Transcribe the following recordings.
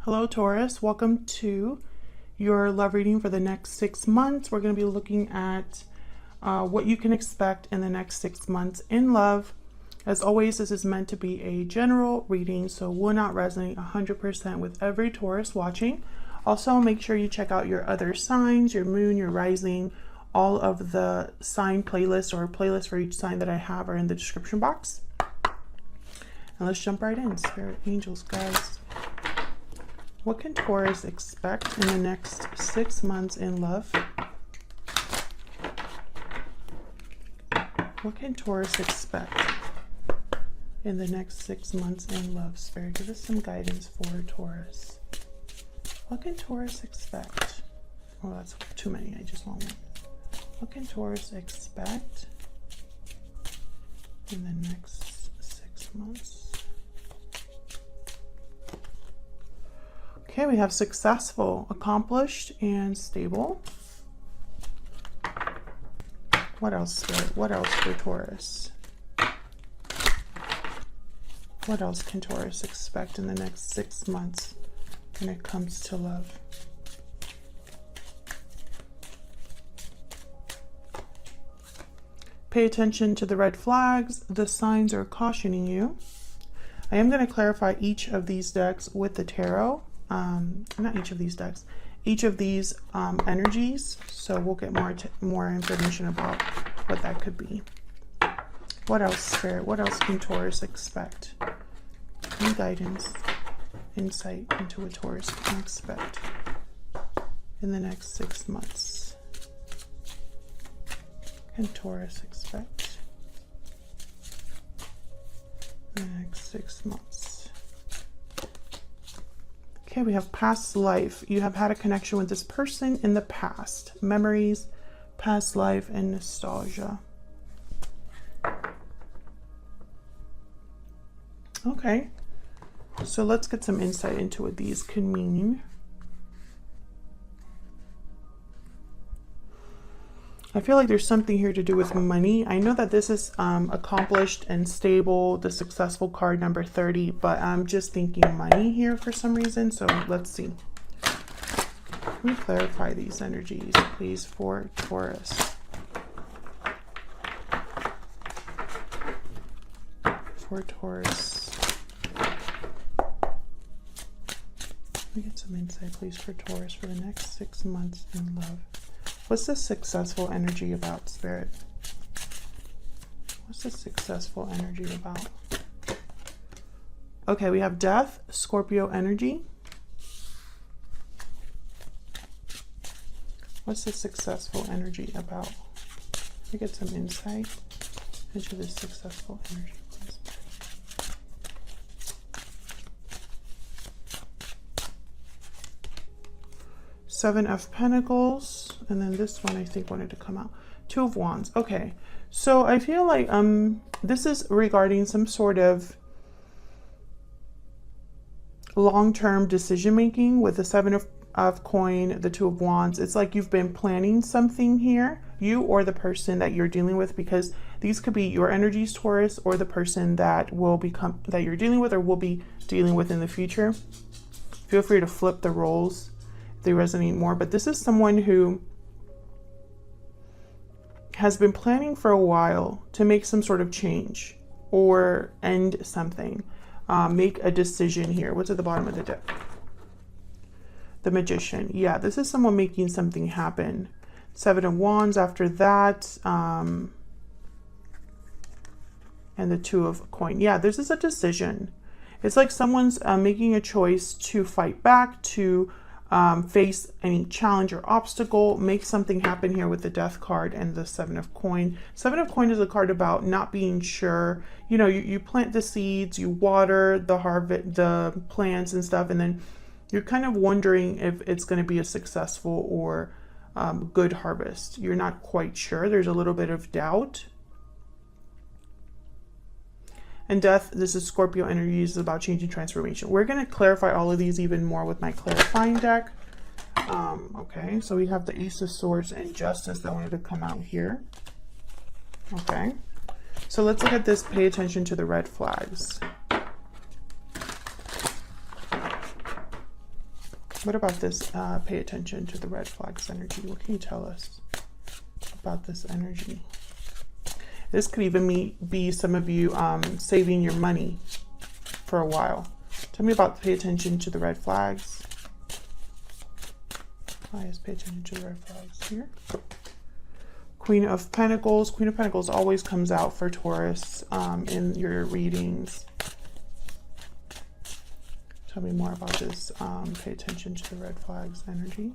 Hello Taurus, welcome to your love reading for the next 6 months. We're going to be looking at what you can expect in the next 6 months in love. As always, this is meant to be a general reading, so will not resonate 100% with every Taurus watching. Also, make sure you check out your other signs, your moon, your rising. All of the sign playlists or playlists for each sign that I have are in the description box. And let's jump right in. Spirit, angels, guys. What can Taurus expect in the next 6 months in love? What can Taurus expect in the next 6 months in love? Spirit, give us some guidance for Taurus. What can Taurus expect? Oh, that's too many. I just want one. What can Taurus expect in the next 6 months? Okay, we have successful, accomplished, and stable. What else, Spirit? What else for Taurus? What else can Taurus expect in the next 6 months when it comes to love? Pay attention to the red flags. The signs are cautioning you. I am going to clarify each of these decks with the tarot. Not each of these decks, each of these energies, so we'll get more information about what that could be. What else, Spirit? What else can Taurus expect? Any guidance, insight into what Taurus can expect in the next 6 months? Can Taurus expect in the next 6 months? Okay, we have past life. You have had a connection with this person in the past. Memories, past life, and nostalgia. Okay, so let's get some insight into what these can mean. I feel like there's something here to do with money. I know that this is accomplished and stable, the successful card number 30, but I'm just thinking money here for some reason. So let's see. Can we clarify these energies, please, for Taurus? For Taurus. Let me get some insight, please, for Taurus for the next 6 months in love. What's the successful energy about, Spirit? What's the successful energy about? Okay, we have death, Scorpio energy. What's the successful energy about? Can we get some insight into this successful energy, please? Seven of Pentacles. And then this one I think wanted to come out. Two of Wands. Okay, so I feel like this is regarding some sort of long-term decision making with the Seven of Coin, the Two of Wands. It's like you've been planning something here, you or the person that you're dealing with, because these could be your energies, Taurus, or the person that you're dealing with or will be dealing with in the future. Feel free to flip the roles if they resonate more, but this is someone who has been planning for a while to make some sort of change or end something, make a decision here. What's at the bottom of the deck? The Magician. Yeah, this is someone making something happen. Seven of Wands after that, and the Two of Coin. Yeah, this is a decision. It's like someone's making a choice to fight back, to face any challenge or obstacle, make something happen here with the Death card and the Seven of Coin. Seven of Coin is a card about not being sure. You know, you plant the seeds, you water the plants and stuff, and then you're kind of wondering if it's going to be a successful or good harvest. You're not quite sure. There's a little bit of doubt. And Death, this is Scorpio energy, is about change and transformation. We're going to clarify all of these even more with my clarifying deck. Okay, so we have the Ace of Swords and Justice that wanted to come out here. Okay, so let's look at this. Pay attention to the red flags. What about this? Pay attention to the red flags energy. What can you tell us about this energy? This could even be some of you saving your money for a while. Tell me about pay attention to the red flags. Guys, pay attention to the red flags here. Queen of Pentacles. Queen of Pentacles always comes out for Taurus in your readings. Tell me more about this. Pay attention to the red flags energy.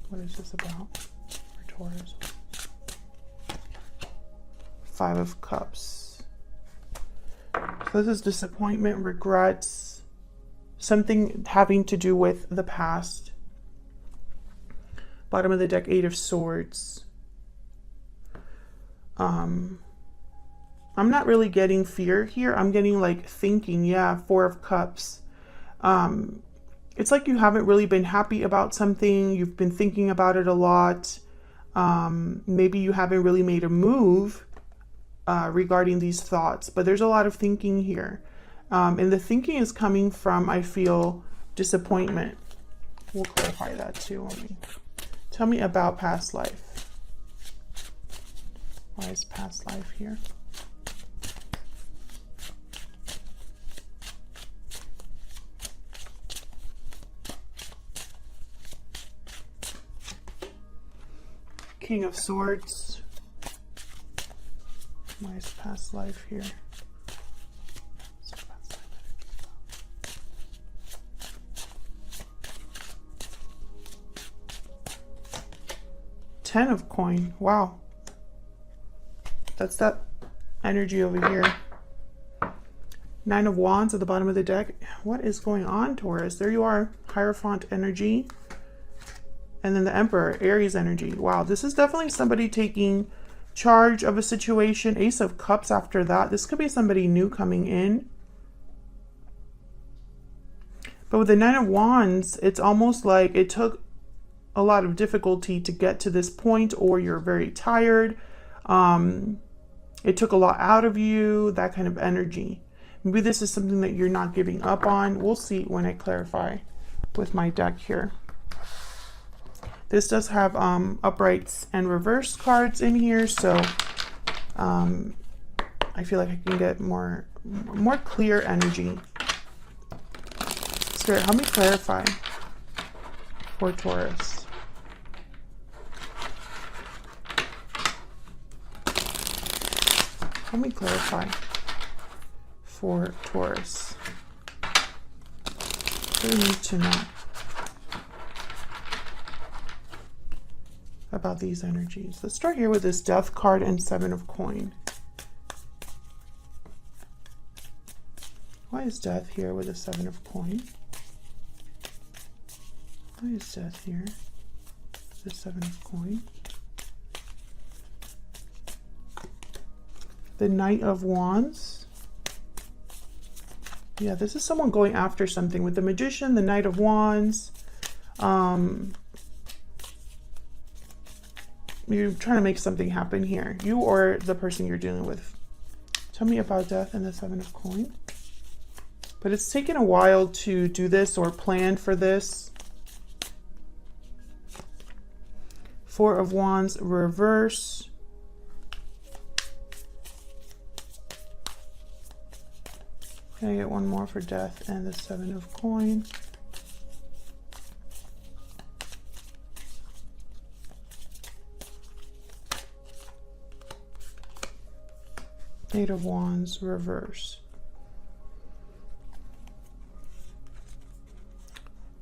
What is this about for Taurus? Five of Cups. So this is disappointment, regrets, something having to do with the past. Bottom of the deck, Eight of Swords. I'm not really getting fear here. I'm getting like thinking. Yeah, Four of Cups. It's like you haven't really been happy about something. You've been thinking about it a lot. Maybe you haven't really made a move regarding these thoughts, but there's a lot of thinking here. And the thinking is coming from, I feel, disappointment. We'll clarify that too. Tell me about past life. Why is past life here? King of Swords. Why is past life here? Ten of Coin. Wow. That's that energy over here. Nine of Wands at the bottom of the deck. What is going on, Taurus? There you are. Hierophant energy. And then the Emperor, Aries energy. Wow, this is definitely somebody taking charge of a situation. Ace of Cups after that. This could be somebody new coming in. But with the Nine of Wands, it's almost like it took a lot of difficulty to get to this point, or you're very tired. It took a lot out of you, that kind of energy. Maybe this is something that you're not giving up on. We'll see when I clarify with my deck here. This does have uprights and reverse cards in here, so I feel like I can get more clear energy. Spirit, help me clarify for Taurus. Help me clarify for Taurus. What do we need to know about these energies? Let's start here with this Death card and Seven of Coin. Why is Death here with a Seven of Coin? Why is Death here with the Seven of Coin? The Knight of Wands. Yeah, this is someone going after something. With the Magician, the Knight of Wands. You're trying to make something happen here. You or the person you're dealing with. Tell me about Death and the Seven of Coin. But it's taken a while to do this or plan for this. Four of Wands reverse. Can I get one more for Death and the Seven of Coin? Eight of Wands reverse.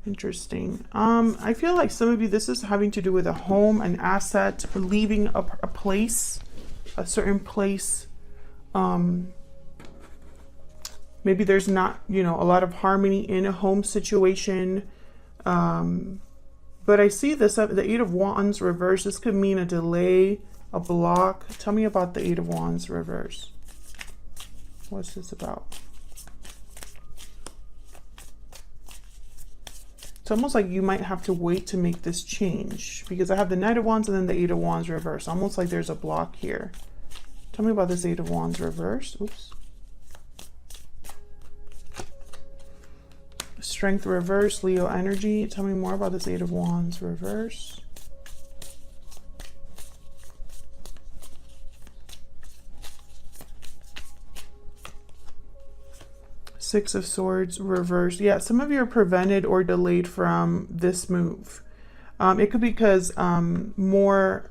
Interesting. I feel like some of you, this is having to do with a home, an asset, leaving a place, a certain place. Maybe there's not, a lot of harmony in a home situation. But I see this, the Eight of Wands reverse. This could mean a delay, a block. Tell me about the Eight of Wands reverse. What's this about? It's almost like you might have to wait to make this change, because I have the Knight of Wands and then the Eight of Wands reverse. Almost like there's a block here. Tell me about this Eight of Wands reverse. Oops. Strength reverse, Leo energy. Tell me more about this Eight of Wands reverse. Six of Swords reverse. Yeah, some of you are prevented or delayed from this move. It could be because more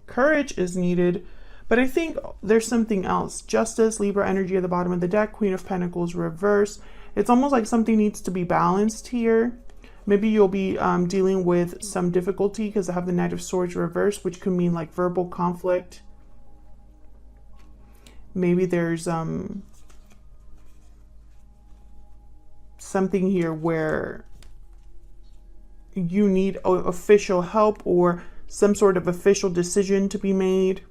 courage is needed, but I think there's something else. Justice, Libra energy at the bottom of the deck, Queen of Pentacles reverse. It's almost like something needs to be balanced here. Maybe you'll be dealing with some difficulty because I have the Knight of Swords reverse, which could mean like verbal conflict. Maybe there's something here where you need official help or some sort of official decision to be made.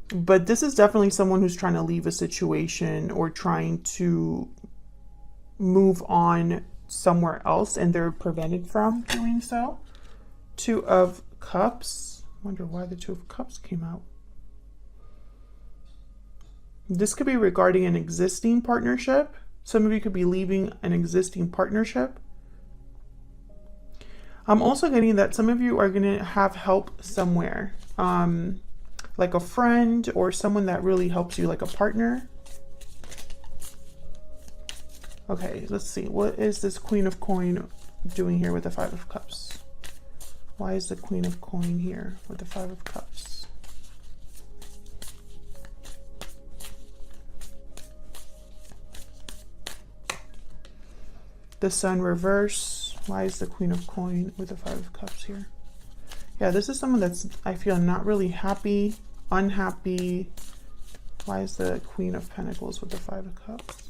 But this is definitely someone who's trying to leave a situation or trying to move on somewhere else, and they're prevented from doing so. Two of Cups. Wonder why the Two of Cups came out. This could be regarding an existing partnership. Some of you could be leaving an existing partnership. I'm also getting that some of you are going to have help somewhere. Like a friend or someone that really helps you, like a partner. Okay, let's see. What is this Queen of Coin doing here with the Five of Cups? Why is the Queen of Coin here with the Five of Cups? The Sun reverse. Why is the Queen of Coin with the Five of Cups here? Yeah, this is someone that's, I feel, not really happy, unhappy. Why is the Queen of Pentacles with the Five of Cups?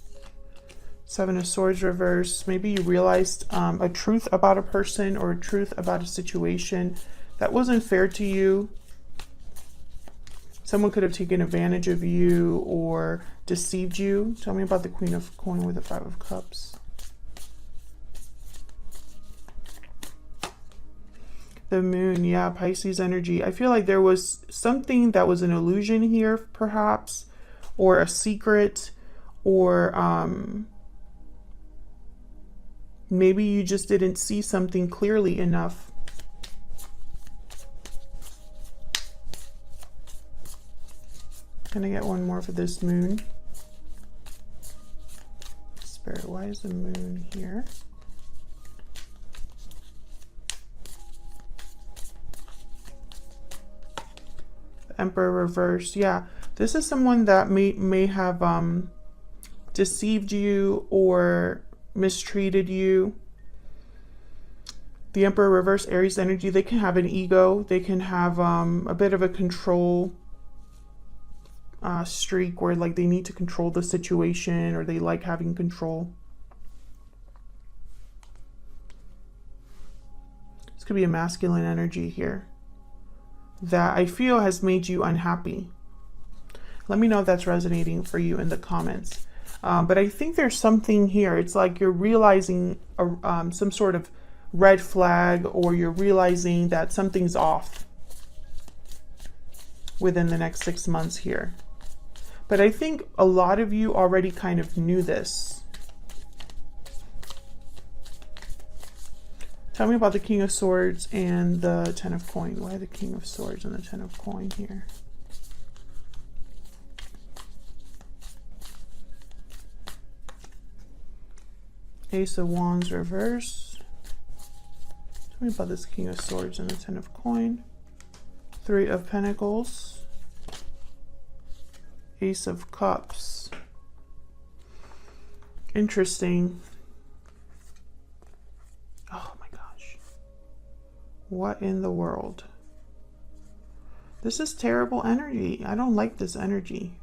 Seven of Swords reverse. Maybe you realized a truth about a person or a truth about a situation that wasn't fair to you. Someone could have taken advantage of you or deceived you. Tell me about the Queen of Coin with the Five of Cups. The Moon, yeah, Pisces energy. I feel like there was something that was an illusion here, perhaps, or a secret, or maybe you just didn't see something clearly enough. Can I get one more for this Moon? Spirit, why is the Moon here? Emperor reverse. Yeah, this is someone that may have deceived you or mistreated you. The Emperor reverse, Aries energy. They can have an ego. They can have a bit of a control streak where like they need to control the situation or they like having control. This could be a masculine energy here that I feel has made you unhappy. Let me know if that's resonating for you in the comments. But I think there's something here. It's like you're realizing some sort of red flag, or you're realizing that something's off within the next 6 months here. But I think a lot of you already kind of knew this. Tell me about the King of Swords and the Ten of Coin. Why the King of Swords and the Ten of Coin here? Ace of Wands reverse. Tell me about this King of Swords and the Ten of Coin. Three of Pentacles. Ace of Cups. Interesting. Oh my gosh. What in the world? This is terrible energy. I don't like this energy.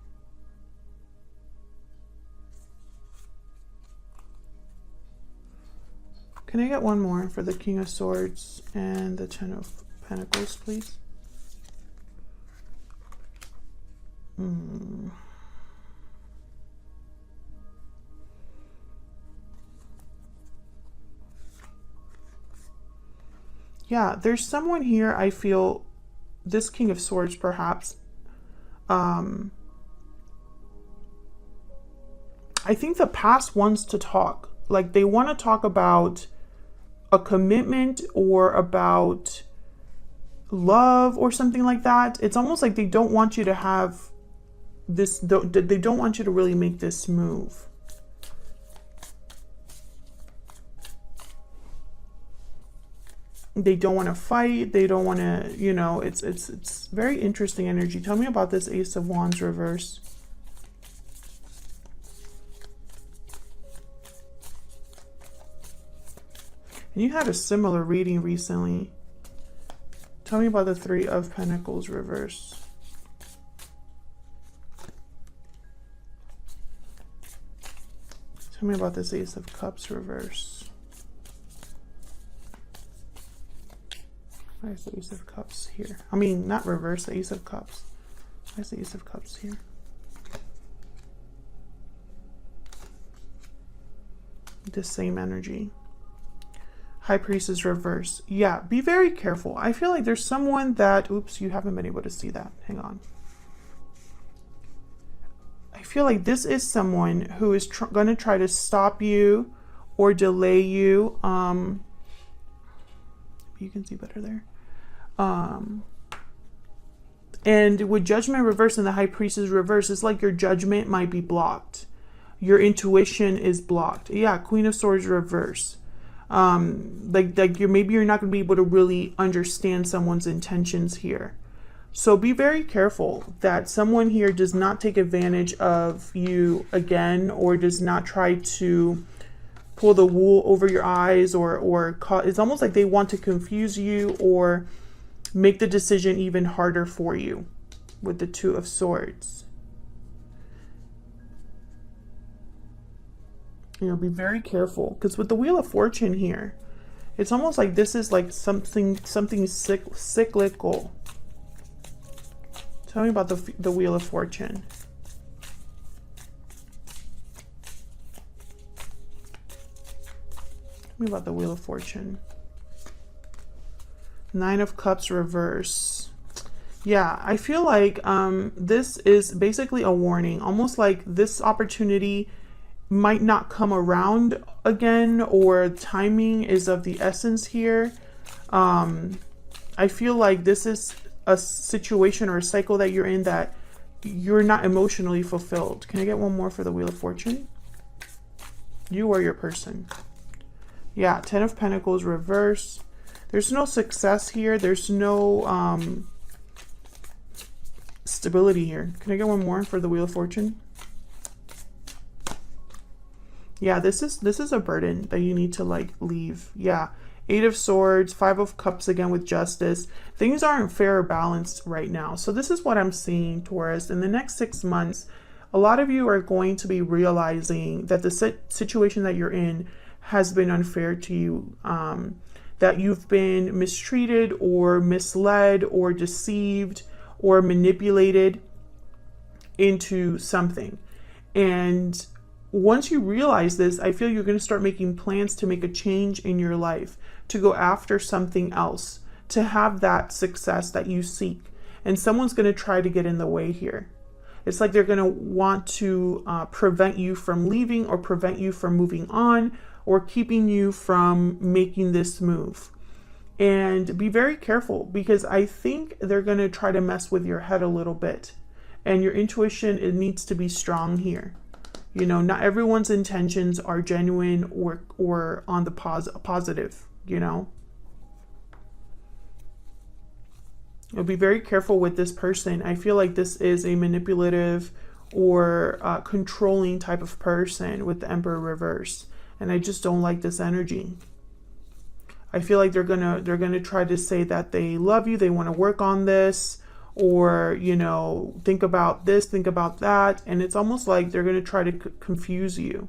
Can I get one more for the King of Swords and the Ten of Pentacles, please? Yeah, there's someone here, I feel, this King of Swords perhaps. I think the past wants to talk. like they want to talk about a commitment or about love or something like that. It's almost like they don't want you to have this, they don't want you to really make this move. They don't want to fight. They don't want to, you know, it's very interesting energy. Tell me about this Ace of Wands reverse. And you had a similar reading recently. Tell me about the Three of Pentacles reverse. Tell me about this Ace of Cups reverse. Why is the Ace of Cups here? I mean, not reverse, the Ace of Cups. Why is the Ace of Cups here? The same energy. High Priestess reverse. Yeah, be very careful. I feel like there's someone that, oops, you haven't been able to see that. Hang on. I feel like this is someone who is going to try to stop you or delay you. You can see better there. And with Judgment reverse and the High Priestess reverse, it's like your judgment might be blocked. Your intuition is blocked. Yeah, Queen of Swords reverse. Like maybe you're not going to be able to really understand someone's intentions here. So be very careful that someone here does not take advantage of you again, or does not try to pull the wool over your eyes, or it's almost like they want to confuse you or make the decision even harder for you with the Two of Swords. You know, be very careful, because with the Wheel of Fortune here, it's almost like this is like something cyclical. Tell me about the Wheel of Fortune. Tell me about the Wheel of Fortune. Nine of Cups reverse. Yeah, I feel like this is basically a warning, almost like this opportunity might not come around again, or timing is of the essence here. I feel like this is a situation or a cycle that you're in that you're not emotionally fulfilled. Can I get one more for the Wheel of Fortune? You or your person. Yeah, Ten of Pentacles reverse. There's no success here. There's no stability here. Can I get one more for the Wheel of Fortune? Yeah, this is a burden that you need to like leave. Yeah. Eight of Swords, Five of Cups again with Justice. Things aren't fair or balanced right now. So this is what I'm seeing, Taurus. In the next 6 months, a lot of you are going to be realizing that the situation that you're in has been unfair to you. That you've been mistreated or misled or deceived or manipulated into something. And once you realize this, I feel you're going to start making plans to make a change in your life, to go after something else, to have that success that you seek. And someone's going to try to get in the way here. It's like they're going to want to prevent you from leaving, or prevent you from moving on, or keeping you from making this move. And be very careful, because I think they're going to try to mess with your head a little bit. And your intuition, it needs to be strong here. You know, not everyone's intentions are genuine or on the positive, you know. You'll be very careful with this person. I feel like this is a manipulative or controlling type of person with the Emperor reverse. And I just don't like this energy. I feel like they're gonna try to say that they love you, they want to work on this, or, you know, think about this, think about that. And it's almost like they're going to try to confuse you.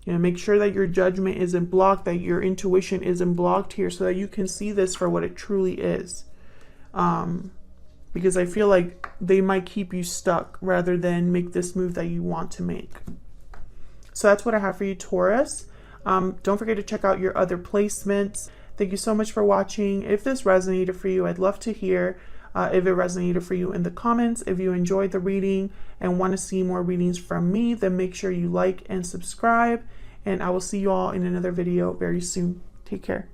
You know, make sure that your judgment isn't blocked, that your intuition isn't blocked here, so that you can see this for what it truly is. Because I feel like they might keep you stuck rather than make this move that you want to make. So that's what I have for you, Taurus. Don't forget to check out your other placements. Thank you so much for watching. If this resonated for you, I'd love to hear if it resonated for you in the comments. If you enjoyed the reading and want to see more readings from me, then make sure you like and subscribe. And I will see you all in another video very soon. Take care.